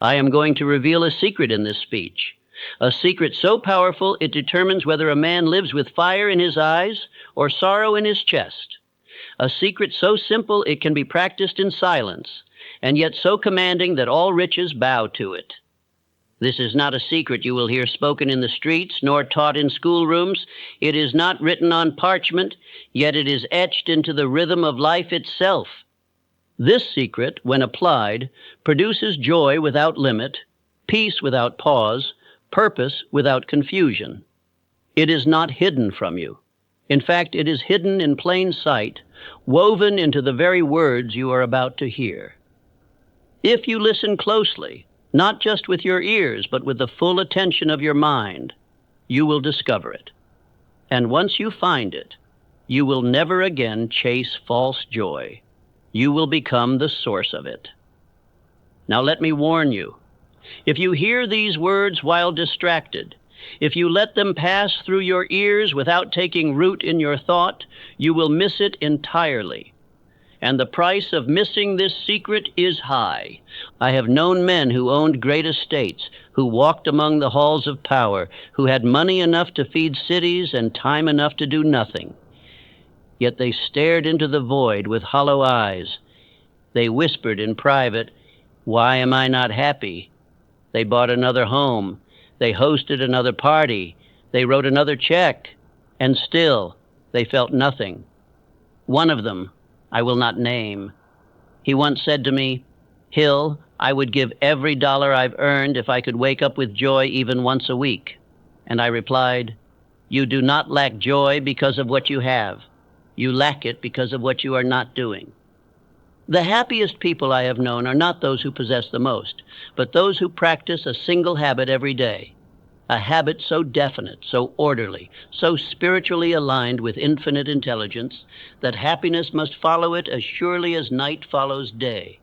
I am going to reveal a secret in this speech, a secret so powerful it determines whether a man lives with fire in his eyes or sorrow in his chest, a secret so simple it can be practiced in silence, and yet so commanding that all riches bow to it. This is not a secret you will hear spoken in the streets, nor taught in schoolrooms. It is not written on parchment, yet it is etched into the rhythm of life itself. This secret, when applied, produces joy without limit, peace without pause, purpose without confusion. It is not hidden from you. In fact, it is hidden in plain sight, woven into the very words you are about to hear. If you listen closely, not just with your ears, but with the full attention of your mind, you will discover it. And once you find it, you will never again chase false joy. You will become the source of it. Now let me warn you, if you hear these words while distracted, if you let them pass through your ears without taking root in your thought, you will miss it entirely. And the price of missing this secret is high. I have known men who owned great estates, who walked among the halls of power, who had money enough to feed cities and time enough to do nothing. Yet they stared into the void with hollow eyes. They whispered in private, "Why am I not happy?" They bought another home. They hosted another party. They wrote another check. And still, they felt nothing. One of them, I will not name, he once said to me, "Hill, I would give every dollar I've earned if I could wake up with joy even once a week." And I replied, "You do not lack joy because of what you have. You lack it because of what you are not doing." The happiest people I have known are not those who possess the most, but those who practice a single habit every day, a habit so definite, so orderly, so spiritually aligned with infinite intelligence that happiness must follow it as surely as night follows day.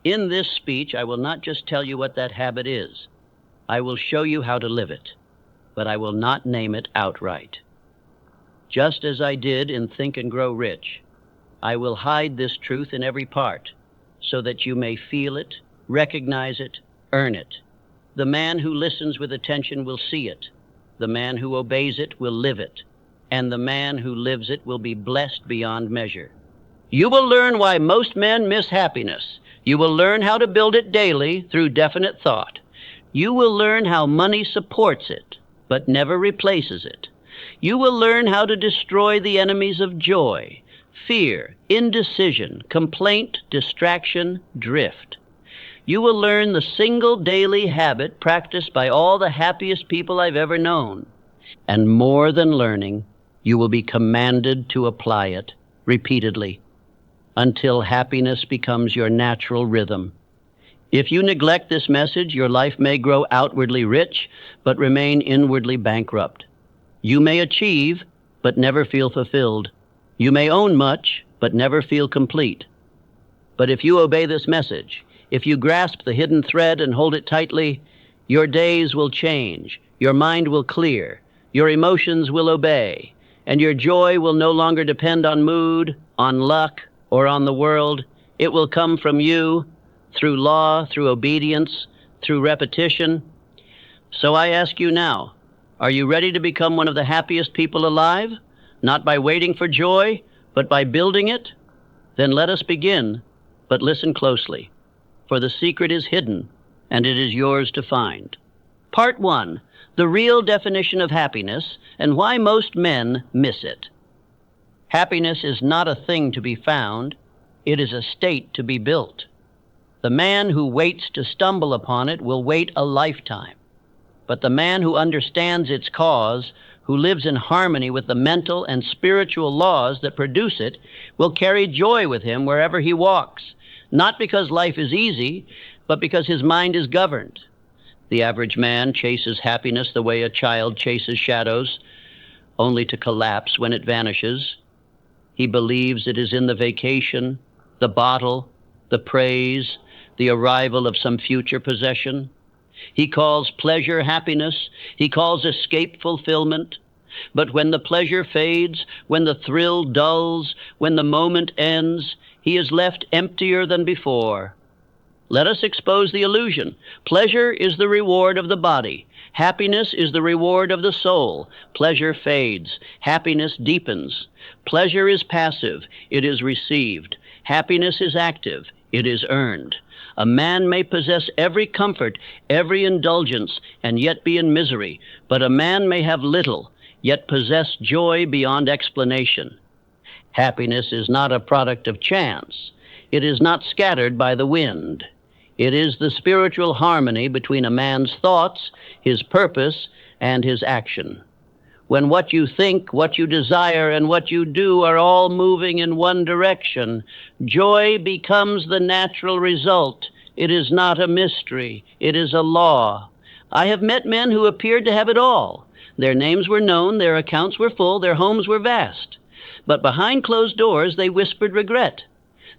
In this speech, I will not just tell you what that habit is. I will show you how to live it, but I will not name it outright. Just as I did in Think and Grow Rich, I will hide this truth in every part so that you may feel it, recognize it, earn it. The man who listens with attention will see it. The man who obeys it will live it. And the man who lives it will be blessed beyond measure. You will learn why most men miss happiness. You will learn how to build it daily through definite thought. You will learn how money supports it, but never replaces it. You will learn how to destroy the enemies of joy, fear, indecision, complaint, distraction, drift. You will learn the single daily habit practiced by all the happiest people I've ever known. And more than learning, you will be commanded to apply it repeatedly until happiness becomes your natural rhythm. If you neglect this message, your life may grow outwardly rich, but remain inwardly bankrupt. You may achieve, but never feel fulfilled. You may own much, but never feel complete. But if you obey this message, if you grasp the hidden thread and hold it tightly, your days will change, your mind will clear, your emotions will obey, and your joy will no longer depend on mood, on luck, or on the world. It will come from you, through law, through obedience, through repetition. So I ask you now, are you ready to become one of the happiest people alive? Not by waiting for joy, but by building it? Then let us begin, but listen closely, for the secret is hidden, and it is yours to find. Part 1, the real definition of happiness and why most men miss it. Happiness is not a thing to be found, it is a state to be built. The man who waits to stumble upon it will wait a lifetime. But the man who understands its cause, who lives in harmony with the mental and spiritual laws that produce it, will carry joy with him wherever he walks, not because life is easy, but because his mind is governed. The average man chases happiness the way a child chases shadows, only to collapse when it vanishes. He believes it is in the vacation, the bottle, the praise, the arrival of some future possession. He calls pleasure happiness. He calls escape fulfillment. But when the pleasure fades, when the thrill dulls, when the moment ends, he is left emptier than before. Let us expose the illusion. Pleasure is the reward of the body. Happiness is the reward of the soul. Pleasure fades. Happiness deepens. Pleasure is passive. It is received. Happiness is active. It is earned. A man may possess every comfort, every indulgence, and yet be in misery, but a man may have little, yet possess joy beyond explanation. Happiness is not a product of chance. It is not scattered by the wind. It is the spiritual harmony between a man's thoughts, his purpose, and his action. When what you think, what you desire, and what you do are all moving in one direction, joy becomes the natural result. It is not a mystery. It is a law. I have met men who appeared to have it all. Their names were known, their accounts were full, their homes were vast. But behind closed doors, they whispered regret.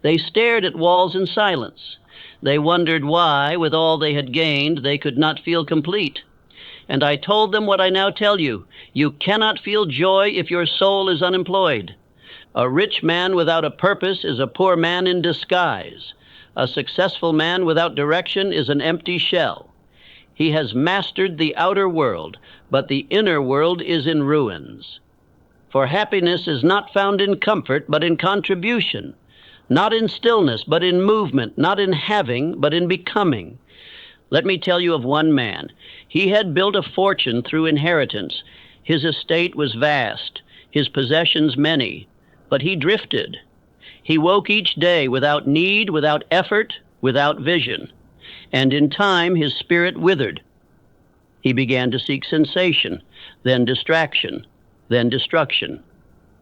They stared at walls in silence. They wondered why, with all they had gained, they could not feel complete. And I told them what I now tell you. You cannot feel joy if your soul is unemployed. A rich man without a purpose is a poor man in disguise. A successful man without direction is an empty shell. He has mastered the outer world, but the inner world is in ruins. For happiness is not found in comfort, but in contribution. Not in stillness, but in movement. Not in having, but in becoming. Let me tell you of one man. He had built a fortune through inheritance. His estate was vast, his possessions many, but he drifted. He woke each day without need, without effort, without vision. And in time, his spirit withered. He began to seek sensation, then distraction, then destruction.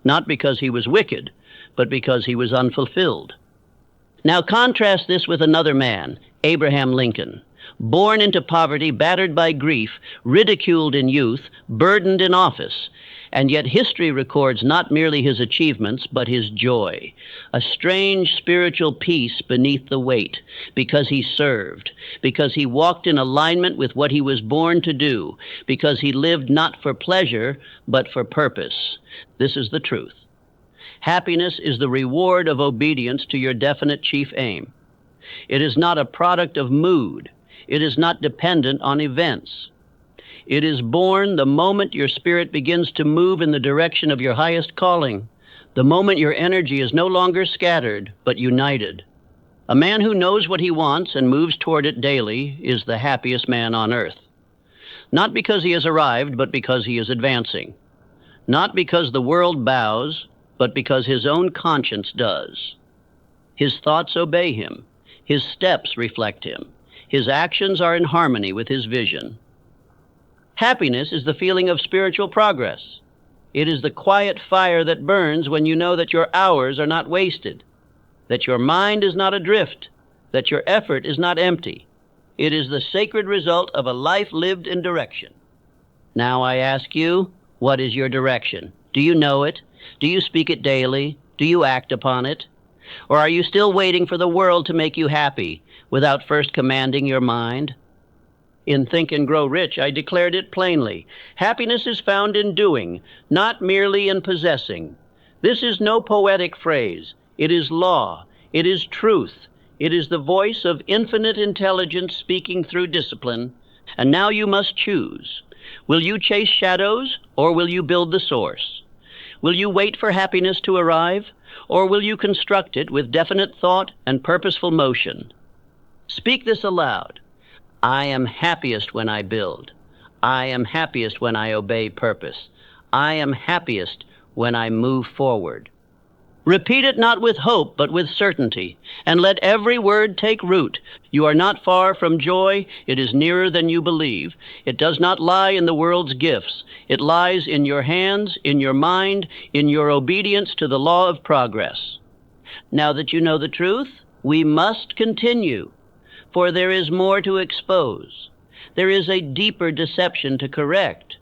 Not because he was wicked, but because he was unfulfilled. Now contrast this with another man, Abraham Lincoln. Born into poverty, battered by grief, ridiculed in youth, burdened in office. And yet history records not merely his achievements, but his joy. A strange spiritual peace beneath the weight, because he served, because he walked in alignment with what he was born to do, because he lived not for pleasure, but for purpose. This is the truth. Happiness is the reward of obedience to your definite chief aim. It is not a product of mood. It is not dependent on events. It is born the moment your spirit begins to move in the direction of your highest calling, the moment your energy is no longer scattered, but united. A man who knows what he wants and moves toward it daily is the happiest man on earth. Not because he has arrived, but because he is advancing. Not because the world bows, but because his own conscience does. His thoughts obey him. His steps reflect him. His actions are in harmony with his vision. Happiness is the feeling of spiritual progress. It is the quiet fire that burns when you know that your hours are not wasted, that your mind is not adrift, that your effort is not empty. It is the sacred result of a life lived in direction. Now I ask you, what is your direction? Do you know it? Do you speak it daily? Do you act upon it? Or are you still waiting for the world to make you happy, without first commanding your mind? In Think and Grow Rich, I declared it plainly. Happiness is found in doing, not merely in possessing. This is no poetic phrase. It is law. It is truth. It is the voice of infinite intelligence speaking through discipline. And now you must choose. Will you chase shadows, or will you build the source? Will you wait for happiness to arrive, or will you construct it with definite thought and purposeful motion? Speak this aloud. I am happiest when I build. I am happiest when I obey purpose. I am happiest when I move forward. Repeat it not with hope, but with certainty, and let every word take root. You are not far from joy. It is nearer than you believe. It does not lie in the world's gifts. It lies in your hands, in your mind, in your obedience to the law of progress. Now that you know the truth, we must continue, for there is more to expose. There is a deeper deception to correct.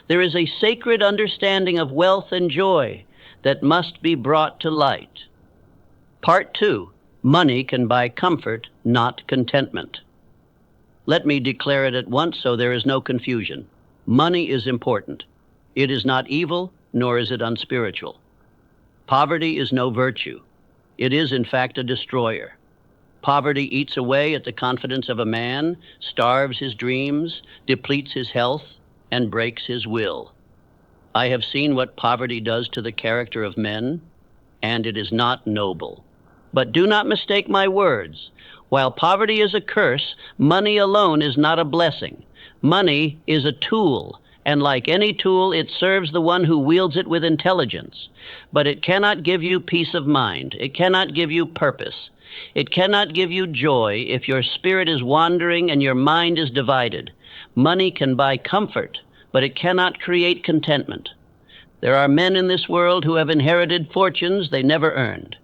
There is a sacred understanding of wealth and joy that must be brought to light. Part 2. Money can buy comfort, not contentment. Let me declare it at once so there is no confusion. Money is important. It is not evil, nor is it unspiritual. Poverty is no virtue. It is, in fact, a destroyer. Poverty eats away at the confidence of a man, starves his dreams, depletes his health, and breaks his will. I have seen what poverty does to the character of men, and it is not noble. But do not mistake my words. While poverty is a curse, money alone is not a blessing. Money is a tool, and like any tool, it serves the one who wields it with intelligence. But it cannot give you peace of mind. It cannot give you purpose. It cannot give you joy if your spirit is wandering and your mind is divided. Money can buy comfort, but it cannot create contentment. There are men in this world who have inherited fortunes they never earned.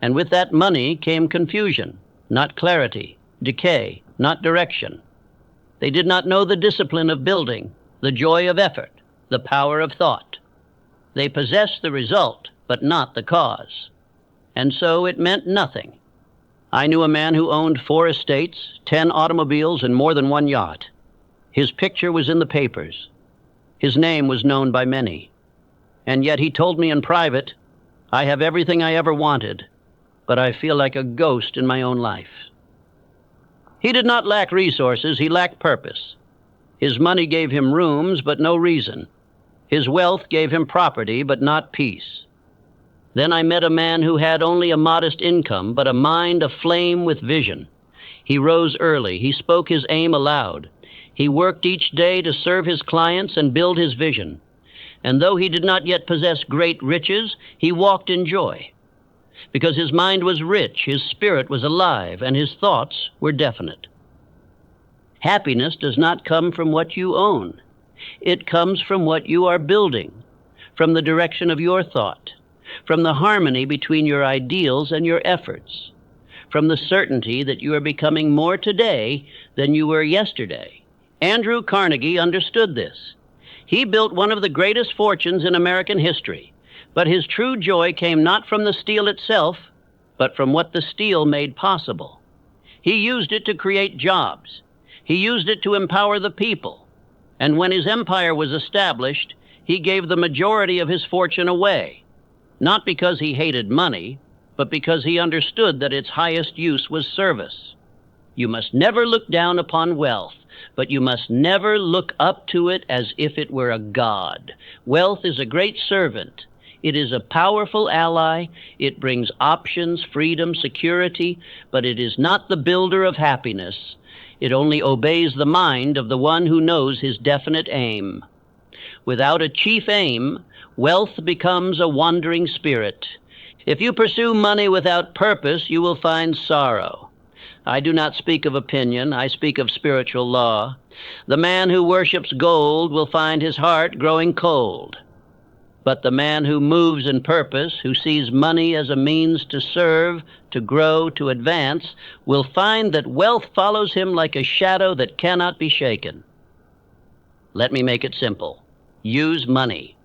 And with that money came confusion, not clarity, decay, not direction. They did not know the discipline of building, the joy of effort, the power of thought. They possessed the result, but not the cause. And so it meant nothing. I knew a man who owned 4 estates, 10 automobiles, and more than 1 yacht. His picture was in the papers. His name was known by many. And yet he told me in private, "I have everything I ever wanted, but I feel like a ghost in my own life." He did not lack resources, he lacked purpose. His money gave him rooms, but no reason. His wealth gave him property, but not peace. Then I met a man who had only a modest income, but a mind aflame with vision. He rose early. He spoke his aim aloud. He worked each day to serve his clients and build his vision. And though he did not yet possess great riches, he walked in joy. Because his mind was rich, his spirit was alive, and his thoughts were definite. Happiness does not come from what you own. It comes from what you are building, from the direction of your thought, from the harmony between your ideals and your efforts, from the certainty that you are becoming more today than you were yesterday. Andrew Carnegie understood this. He built one of the greatest fortunes in American history, but his true joy came not from the steel itself, but from what the steel made possible. He used it to create jobs. He used it to empower the people. And when his empire was established, he gave the majority of his fortune away, not because he hated money, but because he understood that its highest use was service. You must never look down upon wealth, but you must never look up to it as if it were a god. Wealth is a great servant. It is a powerful ally. It brings options, freedom, security, but it is not the builder of happiness. It only obeys the mind of the one who knows his definite aim. Without a chief aim, wealth becomes a wandering spirit. If you pursue money without purpose, you will find sorrow. I do not speak of opinion, I speak of spiritual law. The man who worships gold will find his heart growing cold. But the man who moves in purpose, who sees money as a means to serve, to grow, to advance, will find that wealth follows him like a shadow that cannot be shaken. Let me make it simple. Use money.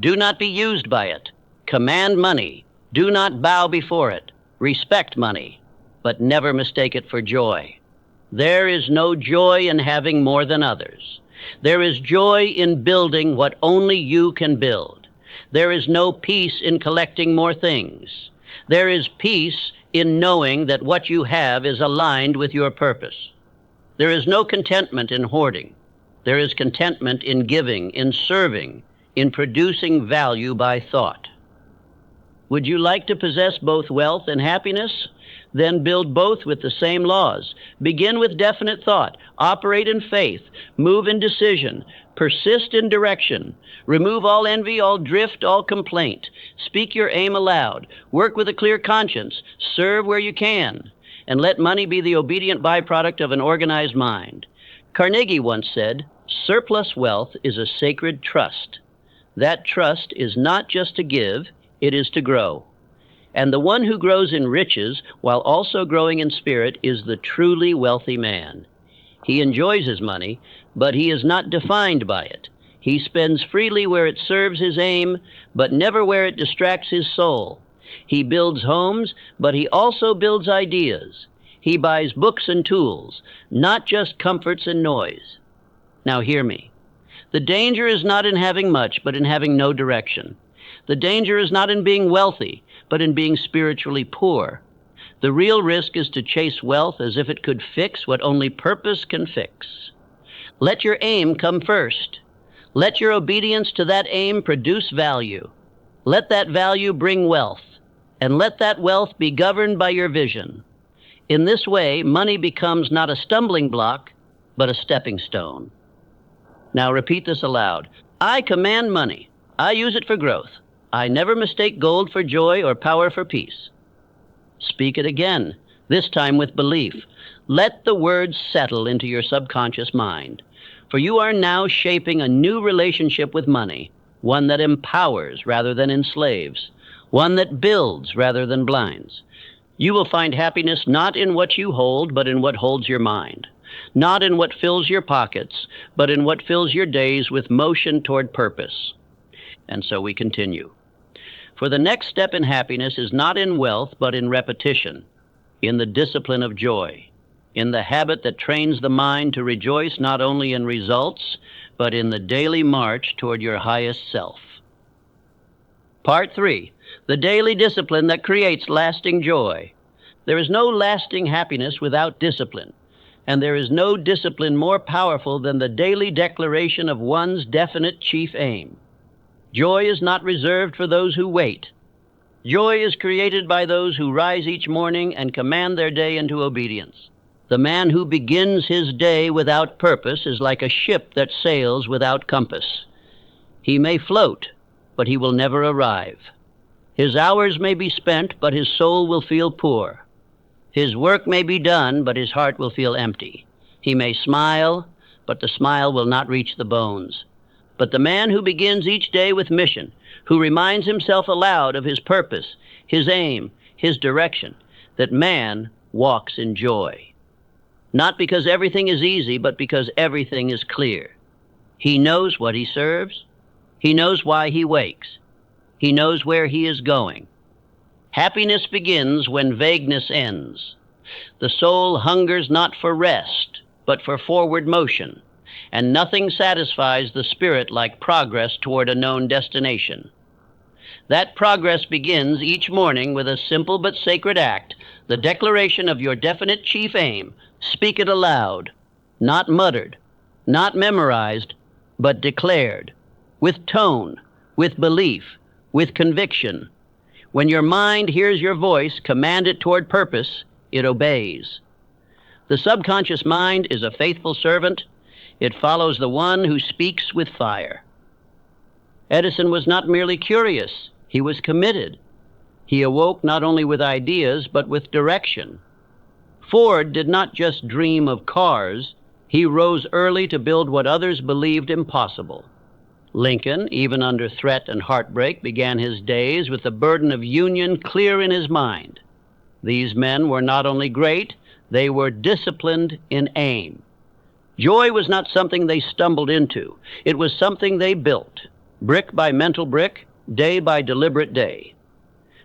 Do not be used by it. Command money. Do not bow before it. Respect money, but never mistake it for joy. There is no joy in having more than others. There is joy in building what only you can build. There is no peace in collecting more things. There is peace in knowing that what you have is aligned with your purpose. There is no contentment in hoarding. There is contentment in giving, in serving, in producing value by thought. Would you like to possess both wealth and happiness? Then build both with the same laws. Begin with definite thought. Operate in faith. Move in decision. Persist in direction. Remove all envy, all drift, all complaint. Speak your aim aloud. Work with a clear conscience. Serve where you can. And let money be the obedient byproduct of an organized mind. Carnegie once said, "Surplus wealth is a sacred trust. That trust is not just to give, it is to grow. And the one who grows in riches while also growing in spirit is the truly wealthy man. He enjoys his money, but he is not defined by it. He spends freely where it serves his aim, but never where it distracts his soul. He builds homes, but he also builds ideas. He buys books and tools, not just comforts and noise." Now hear me. The danger is not in having much, but in having no direction. The danger is not in being wealthy, but in being spiritually poor. The real risk is to chase wealth as if it could fix what only purpose can fix. Let your aim come first. Let your obedience to that aim produce value. Let that value bring wealth, and let that wealth be governed by your vision. In this way, money becomes not a stumbling block, but a stepping stone. Now repeat this aloud. I command money. I use it for growth. I never mistake gold for joy or power for peace. Speak it again, this time with belief. Let the words settle into your subconscious mind, for you are now shaping a new relationship with money, one that empowers rather than enslaves, one that builds rather than blinds. You will find happiness not in what you hold, but in what holds your mind, not in what fills your pockets, but in what fills your days with motion toward purpose. And so we continue. For the next step in happiness is not in wealth, but in repetition, in the discipline of joy, in the habit that trains the mind to rejoice not only in results, but in the daily march toward your highest self. Part 3, the daily discipline that creates lasting joy. There is no lasting happiness without discipline, and there is no discipline more powerful than the daily declaration of one's definite chief aim. Joy is not reserved for those who wait. Joy is created by those who rise each morning and command their day into obedience. The man who begins his day without purpose is like a ship that sails without compass. He may float, but he will never arrive. His hours may be spent, but his soul will feel poor. His work may be done, but his heart will feel empty. He may smile, but the smile will not reach the bones. But the man who begins each day with mission, who reminds himself aloud of his purpose, his aim, his direction, that man walks in joy. Not because everything is easy, but because everything is clear. He knows what he serves. He knows why he wakes. He knows where he is going. Happiness begins when vagueness ends. The soul hungers not for rest, but for forward motion, and nothing satisfies the spirit like progress toward a known destination. That progress begins each morning with a simple but sacred act, the declaration of your definite chief aim. Speak it aloud, not muttered, not memorized, but declared, with tone, with belief, with conviction. When your mind hears your voice command it toward purpose, it obeys. The subconscious mind is a faithful servant. It follows the one who speaks with fire. Edison was not merely curious, he was committed. He awoke not only with ideas, but with direction. Ford did not just dream of cars, he rose early to build what others believed impossible. Lincoln, even under threat and heartbreak, began his days with the burden of union clear in his mind. These men were not only great, they were disciplined in aim. Joy was not something they stumbled into. It was something they built, brick by mental brick, day by deliberate day.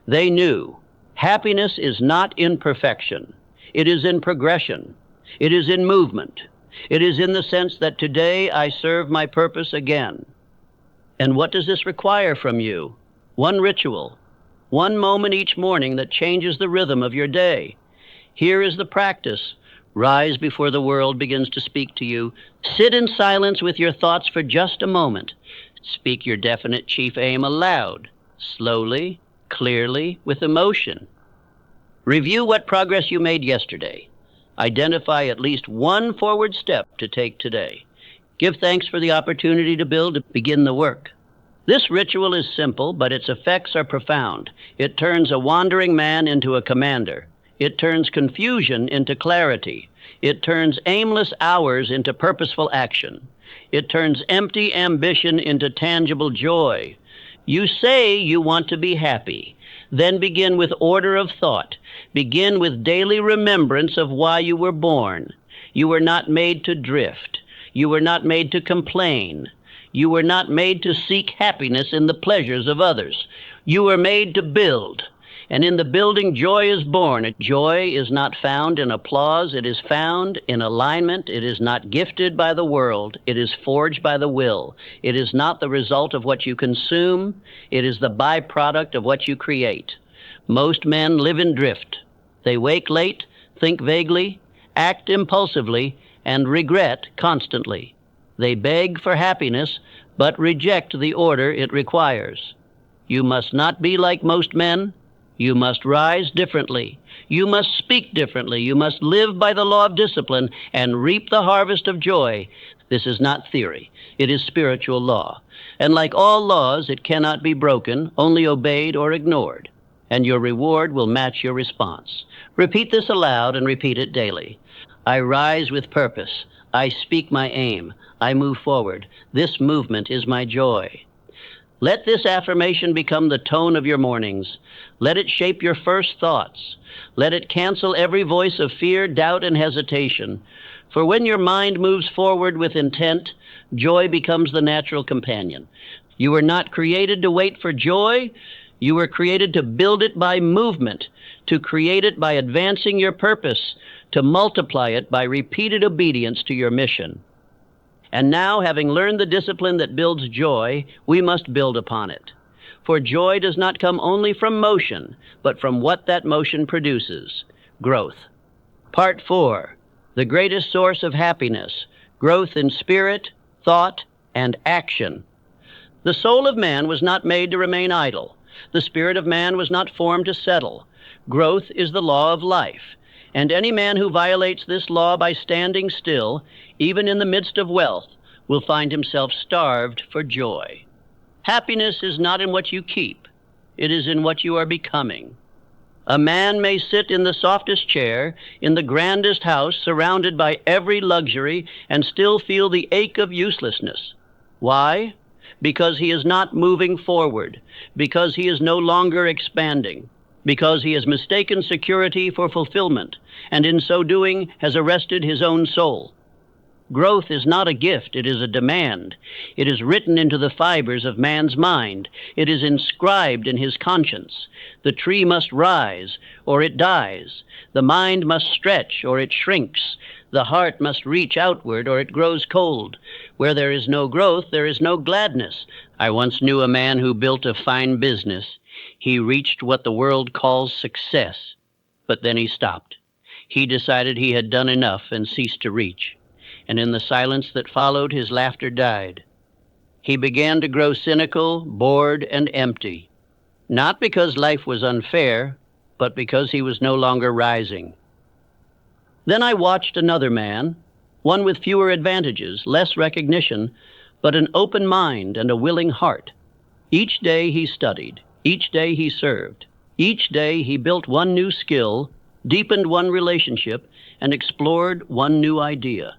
They knew happiness is not in perfection. It is in progression. It is in movement. It is in the sense that today I serve my purpose again. And what does this require from you? One ritual, one moment each morning that changes the rhythm of your day. Here is the practice. Rise before the world begins to speak to you. Sit in silence with your thoughts for just a moment. Speak your definite chief aim aloud, slowly, clearly, with emotion. Review what progress you made yesterday. Identify at least one forward step to take today. Give thanks for the opportunity to build, to begin the work. This ritual is simple, but its effects are profound. It turns a wandering man into a commander. It turns confusion into clarity. It turns aimless hours into purposeful action. It turns empty ambition into tangible joy. You say you want to be happy. Then begin with order of thought. Begin with daily remembrance of why you were born. You were not made to drift. You were not made to complain. You were not made to seek happiness in the pleasures of others. You were made to build. And in the building, joy is born. Joy is not found in applause. It is found in alignment. It is not gifted by the world. It is forged by the will. It is not the result of what you consume. It is the byproduct of what you create. Most men live in drift. They wake late, think vaguely, act impulsively, and regret constantly. They beg for happiness, but reject the order it requires. You must not be like most men. You must rise differently. You must speak differently. You must live by the law of discipline and reap the harvest of joy. This is not theory. It is spiritual law. And like all laws, it cannot be broken, only obeyed or ignored. And your reward will match your response. Repeat this aloud and repeat it daily. I rise with purpose. I speak my aim. I move forward. This movement is my joy. Let this affirmation become the tone of your mornings. Let it shape your first thoughts. Let it cancel every voice of fear, doubt, and hesitation. For when your mind moves forward with intent, joy becomes the natural companion. You were not created to wait for joy. You were created to build it by movement, to create it by advancing your purpose, to multiply it by repeated obedience to your mission. And now, having learned the discipline that builds joy, we must build upon it. For joy does not come only from motion, but from what that motion produces, growth. Part 4, the greatest source of happiness, growth in spirit, thought, and action. The soul of man was not made to remain idle. The spirit of man was not formed to settle. Growth is the law of life. And any man who violates this law by standing still, even in the midst of wealth, will find himself starved for joy. Happiness is not in what you keep. It is in what you are becoming. A man may sit in the softest chair, in the grandest house, surrounded by every luxury, and still feel the ache of uselessness. Why? Because he is not moving forward, because he is no longer expanding, because he has mistaken security for fulfillment, and in so doing has arrested his own soul. Growth is not a gift, it is a demand. It is written into the fibers of man's mind. It is inscribed in his conscience. The tree must rise, or it dies. The mind must stretch, or it shrinks. The heart must reach outward, or it grows cold. Where there is no growth, there is no gladness. I once knew a man who built a fine business. He reached what the world calls success, but then he stopped. He decided he had done enough and ceased to reach. And in the silence that followed, his laughter died. He began to grow cynical, bored, and empty, not because life was unfair, but because he was no longer rising. Then I watched another man, one with fewer advantages, less recognition, but an open mind and a willing heart. Each day he studied. Each day he served. Each day he built one new skill, deepened one relationship, and explored one new idea.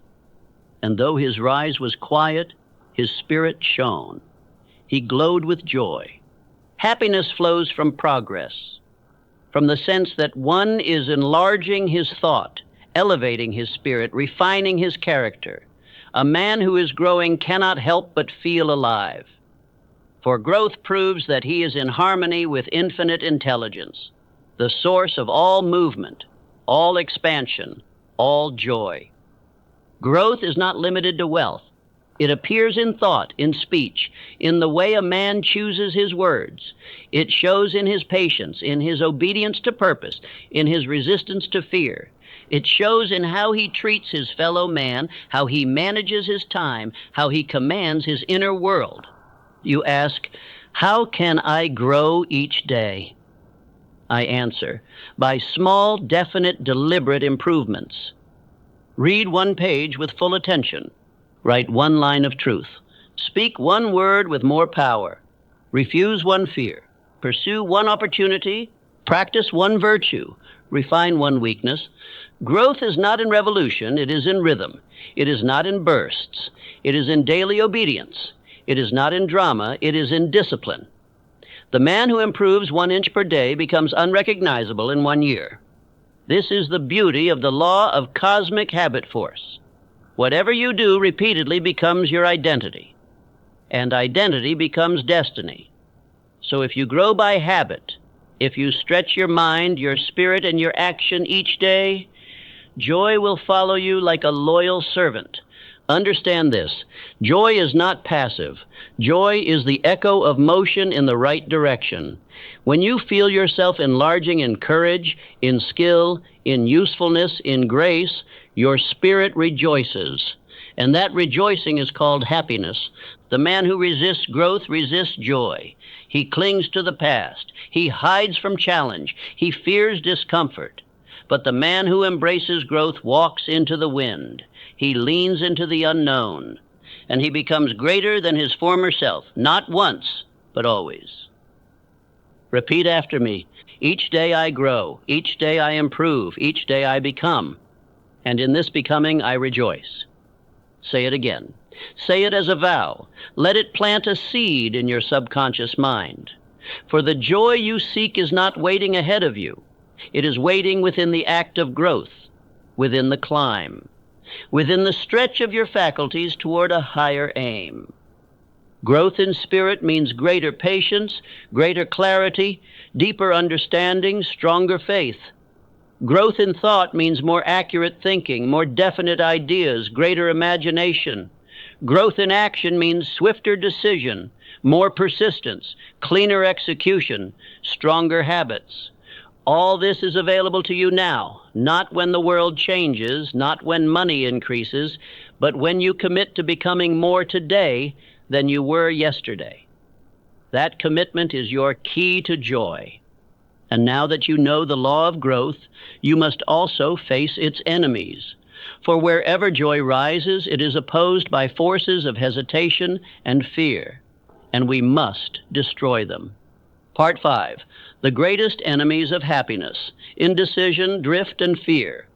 And though his rise was quiet, his spirit shone. He glowed with joy. Happiness flows from progress, from the sense that one is enlarging his thought, elevating his spirit, refining his character. A man who is growing cannot help but feel alive. For growth proves that he is in harmony with infinite intelligence, the source of all movement, all expansion, all joy. Growth is not limited to wealth. It appears in thought, in speech, in the way a man chooses his words. It shows in his patience, in his obedience to purpose, in his resistance to fear. It shows in how he treats his fellow man, how he manages his time, how he commands his inner world. You ask, how can I grow each day? I answer, by small, definite, deliberate improvements. Read one page with full attention. Write one line of truth. Speak one word with more power. Refuse one fear. Pursue one opportunity. Practice one virtue. Refine one weakness. Growth is not in revolution, it is in rhythm. It is not in bursts. It is in daily obedience. It is not in drama, it is in discipline. The man who improves 1 inch per day becomes unrecognizable in 1 year. This is the beauty of the law of cosmic habit force. Whatever you do repeatedly becomes your identity, and identity becomes destiny. So if you grow by habit, if you stretch your mind, your spirit, and your action each day, joy will follow you like a loyal servant, Understand this. Joy is not passive. Joy is the echo of motion in the right direction. When you feel yourself enlarging in courage, in skill, in usefulness, in grace, your spirit rejoices. And that rejoicing is called happiness. The man who resists growth resists joy. He clings to the past. He hides from challenge. He fears discomfort. But the man who embraces growth walks into the wind. He leans into the unknown, and he becomes greater than his former self, not once, but always. Repeat after me. Each day I grow. Each day I improve. Each day I become. And in this becoming I rejoice. Say it again. Say it as a vow. Let it plant a seed in your subconscious mind. For the joy you seek is not waiting ahead of you. It is waiting within the act of growth, within the climb, within the stretch of your faculties toward a higher aim. Growth in spirit means greater patience, greater clarity, deeper understanding, stronger faith. Growth in thought means more accurate thinking, more definite ideas, greater imagination. Growth in action means swifter decision, more persistence, cleaner execution, stronger habits. All this is available to you now, not when the world changes, not when money increases, but when you commit to becoming more today than you were yesterday. That commitment is your key to joy. And now that you know the law of growth, you must also face its enemies. For wherever joy rises, it is opposed by forces of hesitation and fear, and we must destroy them. Part 5. The greatest enemies of happiness: indecision, drift, and fear.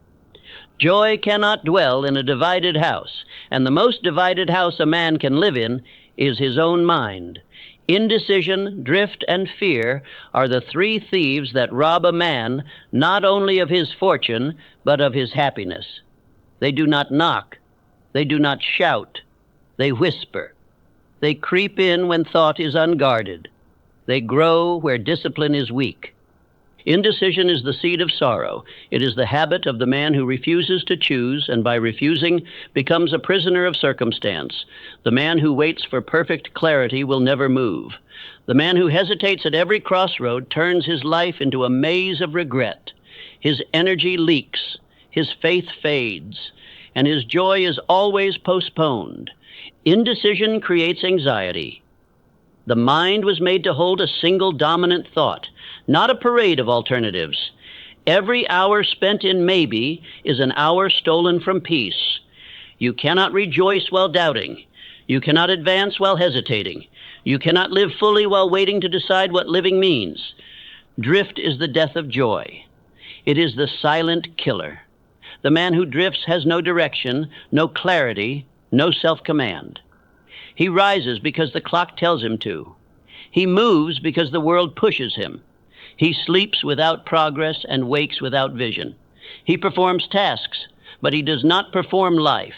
Joy cannot dwell in a divided house, and the most divided house a man can live in is his own mind. Indecision, drift, and fear are the three thieves that rob a man not only of his fortune, but of his happiness. They do not knock. They do not shout. They whisper. They creep in when thought is unguarded. They grow where discipline is weak. Indecision is the seed of sorrow. It is the habit of the man who refuses to choose, and by refusing becomes a prisoner of circumstance. The man who waits for perfect clarity will never move. The man who hesitates at every crossroad turns his life into a maze of regret. His energy leaks, his faith fades, and his joy is always postponed. Indecision creates anxiety. The mind was made to hold a single dominant thought, not a parade of alternatives. Every hour spent in maybe is an hour stolen from peace. You cannot rejoice while doubting. You cannot advance while hesitating. You cannot live fully while waiting to decide what living means. Drift is the death of joy. It is the silent killer. The man who drifts has no direction, no clarity, no self-command. He rises because the clock tells him to. He moves because the world pushes him. He sleeps without progress and wakes without vision. He performs tasks, but he does not perform life.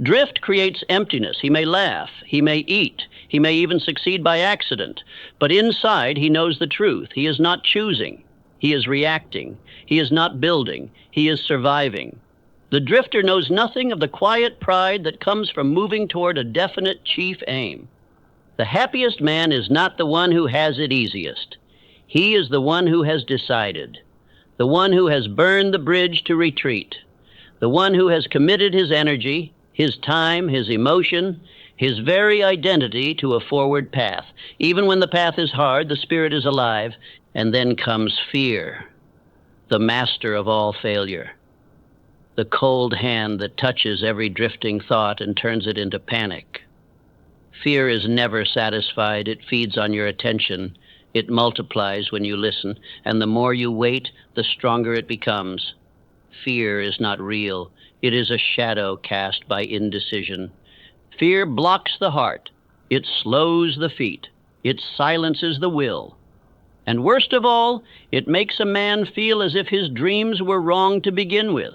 Drift creates emptiness. He may laugh, he may eat, he may even succeed by accident, but inside he knows the truth. He is not choosing. He is reacting. He is not building. He is surviving. The drifter knows nothing of the quiet pride that comes from moving toward a definite chief aim. The happiest man is not the one who has it easiest. He is the one who has decided, the one who has burned the bridge to retreat, the one who has committed his energy, his time, his emotion, his very identity to a forward path. Even when the path is hard, the spirit is alive, and then comes fear, the master of all failure. The cold hand that touches every drifting thought and turns it into panic. Fear is never satisfied. It feeds on your attention. It multiplies when you listen, and the more you wait, the stronger it becomes. Fear is not real. It is a shadow cast by indecision. Fear blocks the heart. It slows the feet. It silences the will. And worst of all, it makes a man feel as if his dreams were wrong to begin with.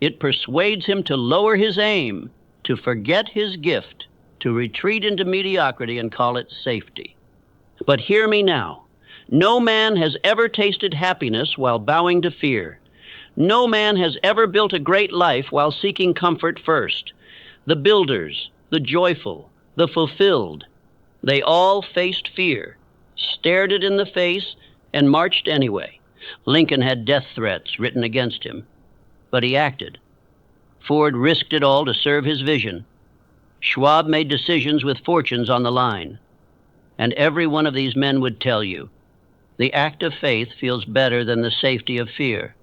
It persuades him to lower his aim, to forget his gift, to retreat into mediocrity and call it safety. But hear me now. No man has ever tasted happiness while bowing to fear. No man has ever built a great life while seeking comfort first. the builders, the joyful, the fulfilled. They all faced fear, stared it in the face, and marched anyway. Lincoln had death threats written against him, but he acted. Ford risked it all to serve his vision. Schwab made decisions with fortunes on the line. And every one of these men would tell you, the act of faith feels better than the safety of fear.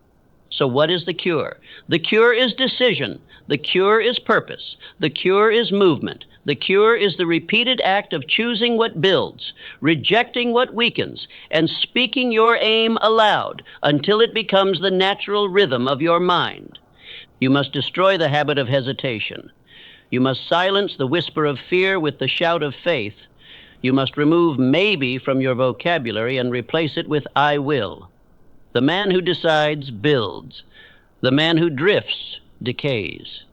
So what is the cure? The cure is decision. The cure is purpose. The cure is movement. The cure is the repeated act of choosing what builds, rejecting what weakens, and speaking your aim aloud until it becomes the natural rhythm of your mind. You must destroy the habit of hesitation. You must silence the whisper of fear with the shout of faith. You must remove maybe from your vocabulary and replace it with I will. The man who decides builds. The man who drifts decays.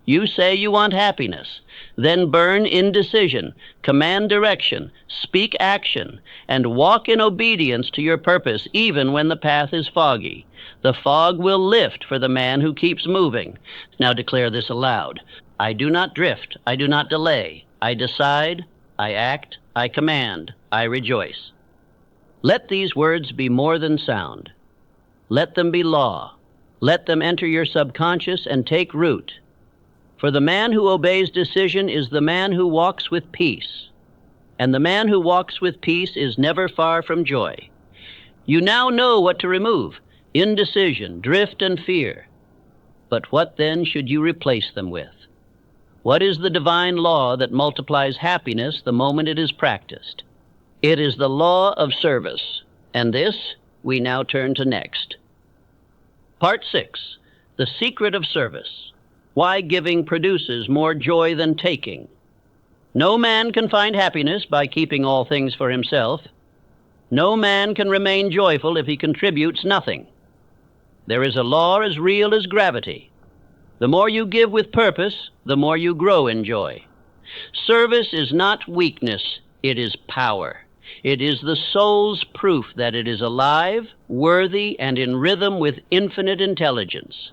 You say you want happiness, then burn indecision, command direction, speak action, and walk in obedience to your purpose even when the path is foggy. The fog will lift for the man who keeps moving. Now declare this aloud. I do not drift, I do not delay. I decide, I act, I command, I rejoice. Let these words be more than sound. Let them be law. Let them enter your subconscious and take root. For the man who obeys decision is the man who walks with peace. And the man who walks with peace is never far from joy. You now know what to remove: indecision, drift, and fear. But what then should you replace them with? What is the divine law that multiplies happiness the moment it is practiced? It is the law of service, and this we now turn to next. Part 6, The Secret of Service. Why giving produces more joy than taking. No man can find happiness by keeping all things for himself. No man can remain joyful if he contributes nothing. There is a law as real as gravity. The more you give with purpose, the more you grow in joy. Service is not weakness, it is power. It is the soul's proof that it is alive, worthy, and in rhythm with infinite intelligence.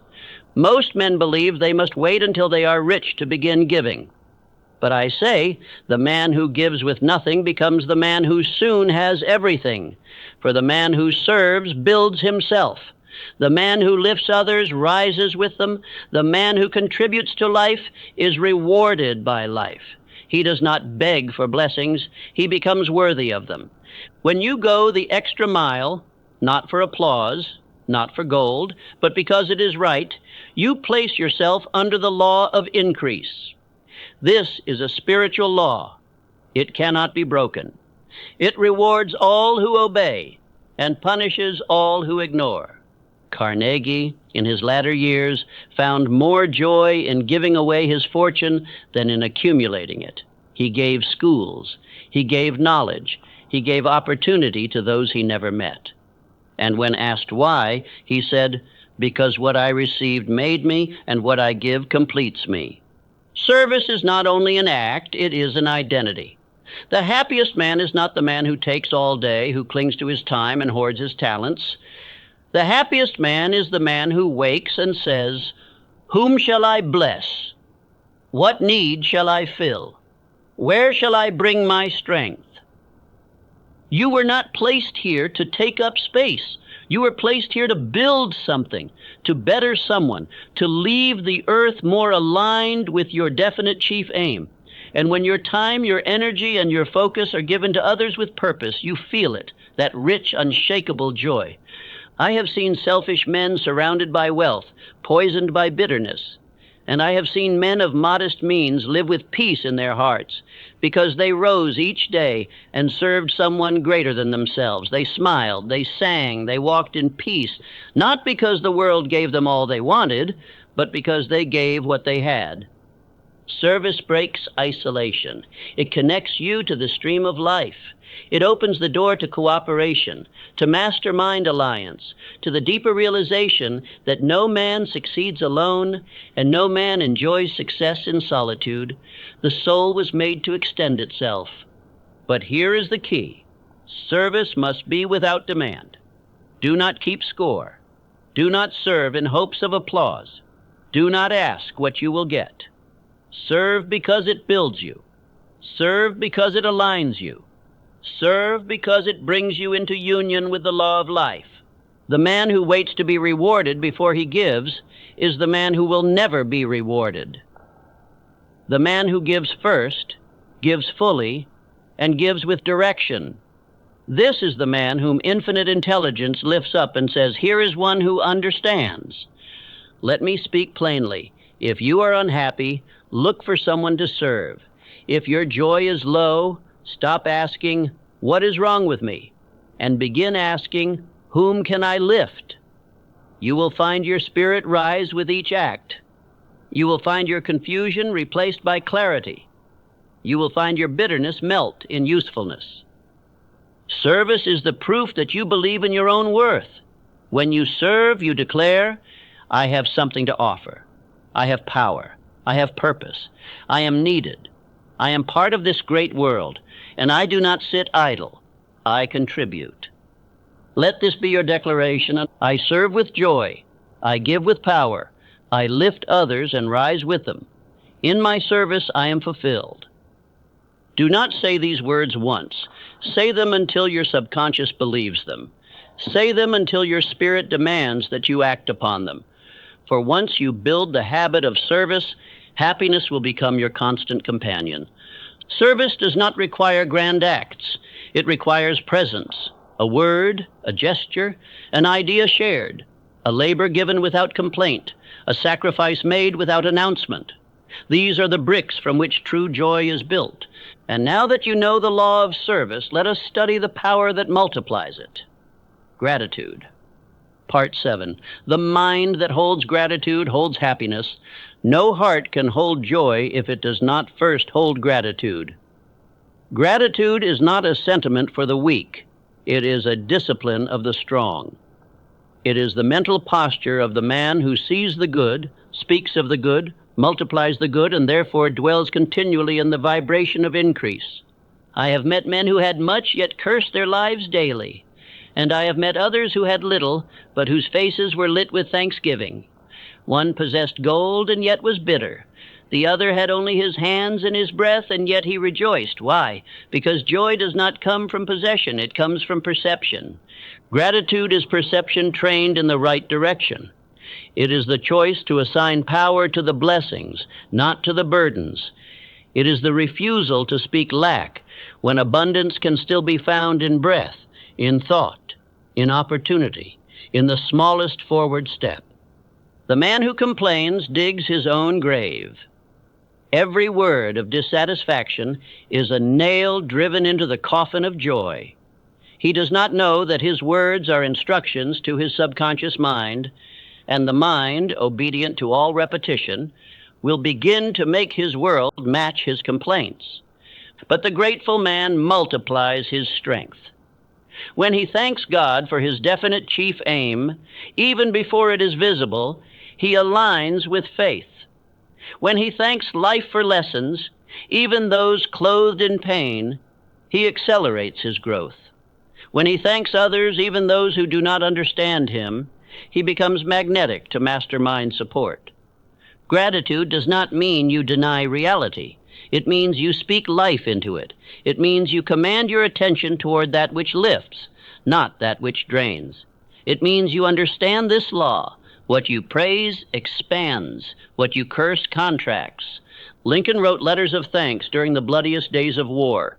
Most men believe they must wait until they are rich to begin giving. But I say, the man who gives with nothing becomes the man who soon has everything. For the man who serves builds himself. The man who lifts others rises with them. The man who contributes to life is rewarded by life. He does not beg for blessings. He becomes worthy of them. When you go the extra mile, not for applause, not for gold, but because it is right, you place yourself under the law of increase. This is a spiritual law. It cannot be broken. It rewards all who obey and punishes all who ignore. Carnegie, in his latter years, found more joy in giving away his fortune than in accumulating it. He gave schools. He gave knowledge. He gave opportunity to those he never met. And when asked why, he said, "Because what I received made me, and what I give completes me." Service is not only an act, it is an identity. The happiest man is not the man who takes all day, who clings to his time and hoards his talents. The happiest man is the man who wakes and says, "Whom shall I bless? What need shall I fill? Where shall I bring my strength?" You were not placed here to take up space. You were placed here to build something, to better someone, to leave the earth more aligned with your definite chief aim. And when your time, your energy, and your focus are given to others with purpose, you feel it, that rich, unshakable joy. I have seen selfish men surrounded by wealth, poisoned by bitterness. And I have seen men of modest means live with peace in their hearts, because they rose each day and served someone greater than themselves. They smiled, they sang, they walked in peace, not because the world gave them all they wanted, but because they gave what they had. Service breaks isolation. It connects you to the stream of life. It opens the door to cooperation, to mastermind alliance, to the deeper realization that no man succeeds alone and no man enjoys success in solitude. The soul was made to extend itself. But here is the key. Service must be without demand. Do not keep score. Do not serve in hopes of applause. Do not ask what you will get. Serve because it builds you. Serve because it aligns you. Serve because it brings you into union with the law of life. The man who waits to be rewarded before he gives is the man who will never be rewarded. The man who gives first, gives fully, and gives with direction. This is the man whom infinite intelligence lifts up and says, "Here is one who understands." Let me speak plainly. If you are unhappy, look for someone to serve. If your joy is low, stop asking, "What is wrong with me?" and begin asking, "Whom can I lift?" You will find your spirit rise with each act. You will find your confusion replaced by clarity. You will find your bitterness melt in usefulness. Service is the proof that you believe in your own worth. When you serve, you declare, "I have something to offer. I have power. I have purpose. I am needed. I am part of this great world, and I do not sit idle. I contribute." Let this be your declaration. I serve with joy. I give with power. I lift others and rise with them. In my service, I am fulfilled. Do not say these words once. Say them until your subconscious believes them. Say them until your spirit demands that you act upon them. For once you build the habit of service, happiness will become your constant companion. Service does not require grand acts. It requires presence, a word, a gesture, an idea shared, a labor given without complaint, a sacrifice made without announcement. These are the bricks from which true joy is built. And now that you know the law of service, let us study the power that multiplies it. Gratitude. Part 7. The mind that holds gratitude holds happiness. No heart can hold joy if it does not first hold gratitude. Gratitude is not a sentiment for the weak. It is a discipline of the strong. It is the mental posture of the man who sees the good, speaks of the good, multiplies the good, and therefore dwells continually in the vibration of increase. I have met men who had much, yet cursed their lives daily. And I have met others who had little, but whose faces were lit with thanksgiving. One possessed gold, and yet was bitter. The other had only his hands and his breath, and yet he rejoiced. Why? Because joy does not come from possession, it comes from perception. Gratitude is perception trained in the right direction. It is the choice to assign power to the blessings, not to the burdens. It is the refusal to speak lack, when abundance can still be found in breath, in thought, in opportunity, in the smallest forward step. The man who complains digs his own grave. Every word of dissatisfaction is a nail driven into the coffin of joy. He does not know that his words are instructions to his subconscious mind, and the mind, obedient to all repetition, will begin to make his world match his complaints. But the grateful man multiplies his strength. When he thanks God for his definite chief aim, even before it is visible, he aligns with faith. When he thanks life for lessons, even those clothed in pain, he accelerates his growth. When he thanks others, even those who do not understand him, he becomes magnetic to mastermind support. Gratitude does not mean you deny reality. It means you speak life into it. It means you command your attention toward that which lifts, not that which drains. It means you understand this law. What you praise expands. What you curse contracts. Lincoln wrote letters of thanks during the bloodiest days of war.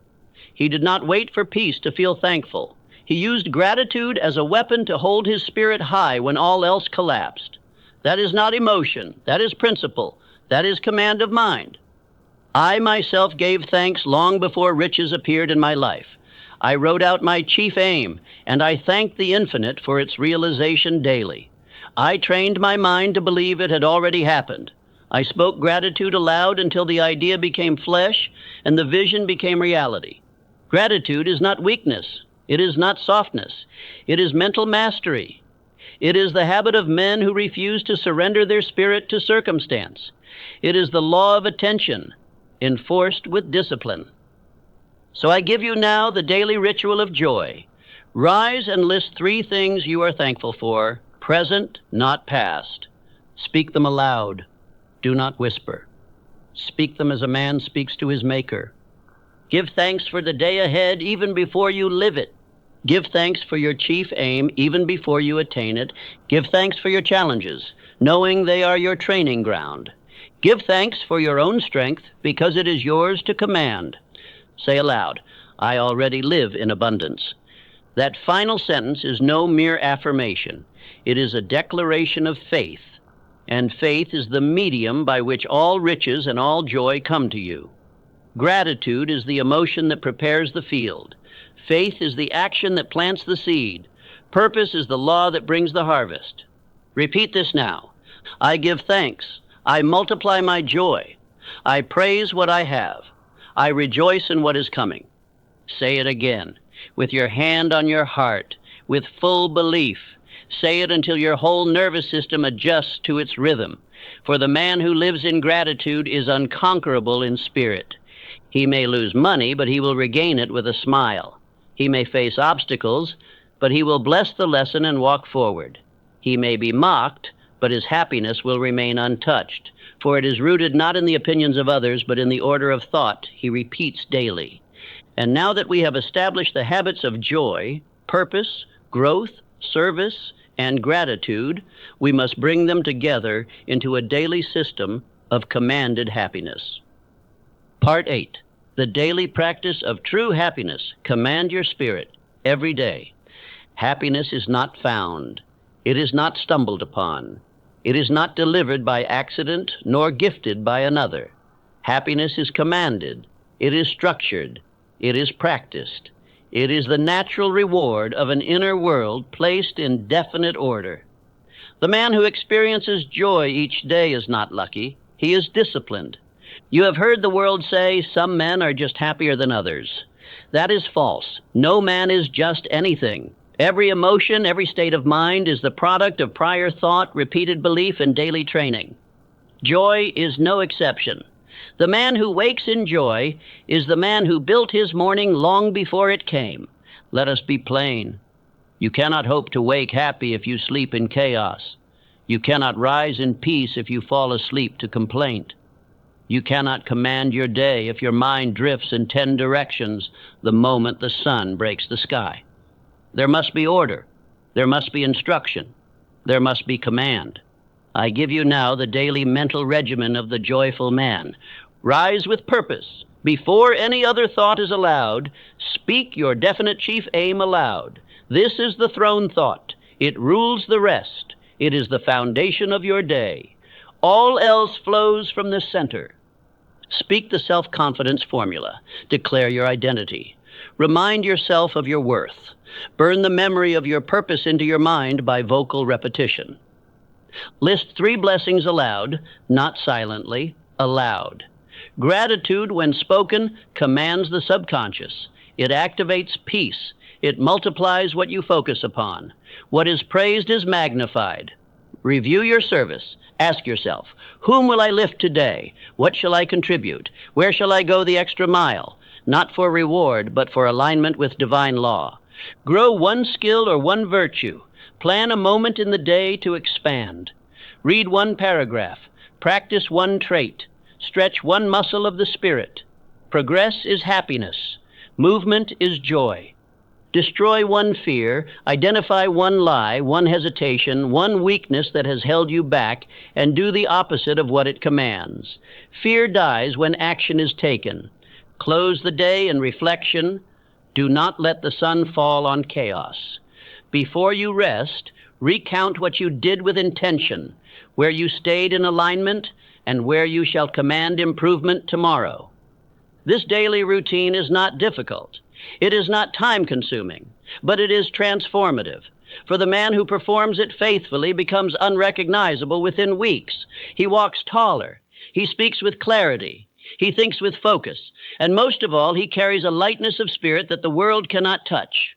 He did not wait for peace to feel thankful. He used gratitude as a weapon to hold his spirit high when all else collapsed. That is not emotion. That is principle. That is command of mind. I myself gave thanks long before riches appeared in my life. I wrote out my chief aim, and I thanked the infinite for its realization daily. I trained my mind to believe it had already happened. I spoke gratitude aloud until the idea became flesh and the vision became reality. Gratitude is not weakness. It is not softness. It is mental mastery. It is the habit of men who refuse to surrender their spirit to circumstance. It is the law of attention, enforced with discipline. So I give you now the daily ritual of joy. Rise and list 3 things you are thankful for, present, not past. Speak them aloud. Do not whisper. Speak them as a man speaks to his maker. Give thanks for the day ahead even before you live it. Give thanks for your chief aim even before you attain it. Give thanks for your challenges, knowing they are your training ground. Give thanks for your own strength because it is yours to command. Say aloud, I already live in abundance. That final sentence is no mere affirmation. It is a declaration of faith, and faith is the medium by which all riches and all joy come to you. Gratitude is the emotion that prepares the field. Faith is the action that plants the seed. Purpose is the law that brings the harvest. Repeat this now. I give thanks. I multiply my joy. I praise what I have. I rejoice in what is coming. Say it again, with your hand on your heart, with full belief. Say it until your whole nervous system adjusts to its rhythm. For the man who lives in gratitude is unconquerable in spirit. He may lose money, but he will regain it with a smile. He may face obstacles, but he will bless the lesson and walk forward. He may be mocked, but his happiness will remain untouched, for it is rooted not in the opinions of others, but in the order of thought he repeats daily. And now that we have established the habits of joy, purpose, growth, service, and gratitude, we must bring them together into a daily system of commanded happiness. Part 8. The daily practice of true happiness. Command your spirit every day. Happiness is not found. It is not stumbled upon. It is not delivered by accident nor gifted by another. Happiness is commanded. It is structured. It is practiced. It is the natural reward of an inner world placed in definite order. The man who experiences joy each day is not lucky. He is disciplined. You have heard the world say some men are just happier than others. That is false. No man is just anything. Every emotion, every state of mind is the product of prior thought, repeated belief, and daily training. Joy is no exception. The man who wakes in joy is the man who built his morning long before it came. Let us be plain. You cannot hope to wake happy if you sleep in chaos. You cannot rise in peace if you fall asleep to complaint. You cannot command your day if your mind drifts in 10 directions the moment the sun breaks the sky. There must be order. There must be instruction. There must be command. I give you now the daily mental regimen of the joyful man. Rise with purpose. Before any other thought is allowed, speak your definite chief aim aloud. This is the throne thought. It rules the rest. It is the foundation of your day. All else flows from the center. Speak the self-confidence formula. Declare your identity. Remind yourself of your worth. Burn the memory of your purpose into your mind by vocal repetition. List 3 blessings aloud, not silently, aloud. Gratitude, when spoken, commands the subconscious. It activates peace. It multiplies what you focus upon. What is praised is magnified. Review your service. Ask yourself, whom will I lift today? What shall I contribute? Where shall I go the extra mile? Not for reward, but for alignment with divine law. Grow one skill or one virtue. Plan a moment in the day to expand. Read one paragraph. Practice one trait. Stretch one muscle of the spirit. Progress is happiness. Movement is joy. Destroy one fear, identify one lie, one hesitation, one weakness that has held you back, and do the opposite of what it commands. Fear dies when action is taken. Close the day in reflection. Do not let the sun fall on chaos. Before you rest, recount what you did with intention, where you stayed in alignment, and where you shall command improvement tomorrow. This daily routine is not difficult. It is not time-consuming, but it is transformative. For the man who performs it faithfully becomes unrecognizable within weeks. He walks taller. He speaks with clarity. He thinks with focus. And most of all, he carries a lightness of spirit that the world cannot touch.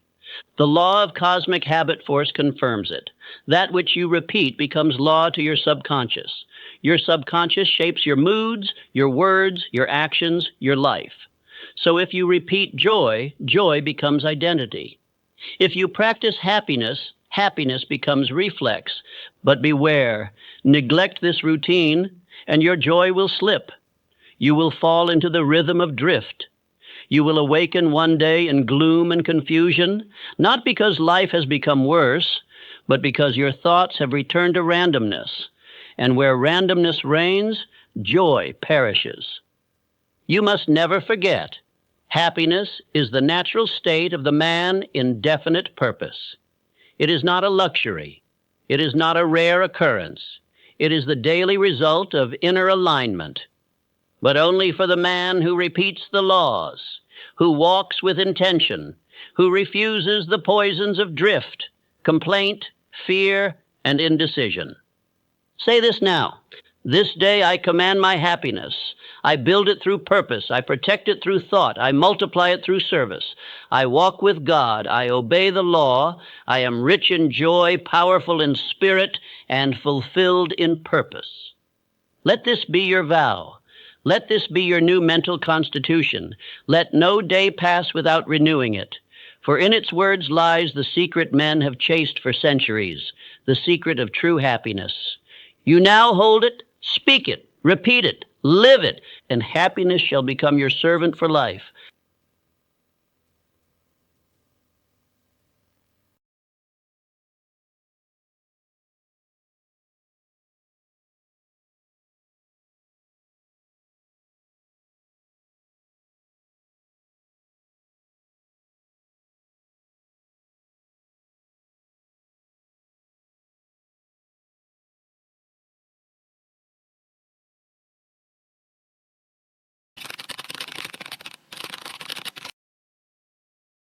The law of cosmic habit force confirms it. That which you repeat becomes law to your subconscious. Your subconscious shapes your moods, your words, your actions, your life. So if you repeat joy, joy becomes identity. If you practice happiness, happiness becomes reflex. But beware, neglect this routine, and your joy will slip. You will fall into the rhythm of drift. You will awaken one day in gloom and confusion, not because life has become worse, but because your thoughts have returned to randomness. And where randomness reigns, joy perishes. You must never forget, happiness is the natural state of the man in definite purpose. It is not a luxury. It is not a rare occurrence. It is the daily result of inner alignment. But only for the man who repeats the laws, who walks with intention, who refuses the poisons of drift, complaint, fear, and indecision. Say this now. This day I command my happiness. I build it through purpose. I protect it through thought. I multiply it through service. I walk with God. I obey the law. I am rich in joy, powerful in spirit, and fulfilled in purpose. Let this be your vow. Let this be your new mental constitution. Let no day pass without renewing it. For in its words lies the secret men have chased for centuries, the secret of true happiness. You now hold it, speak it, repeat it, live it, and happiness shall become your servant for life.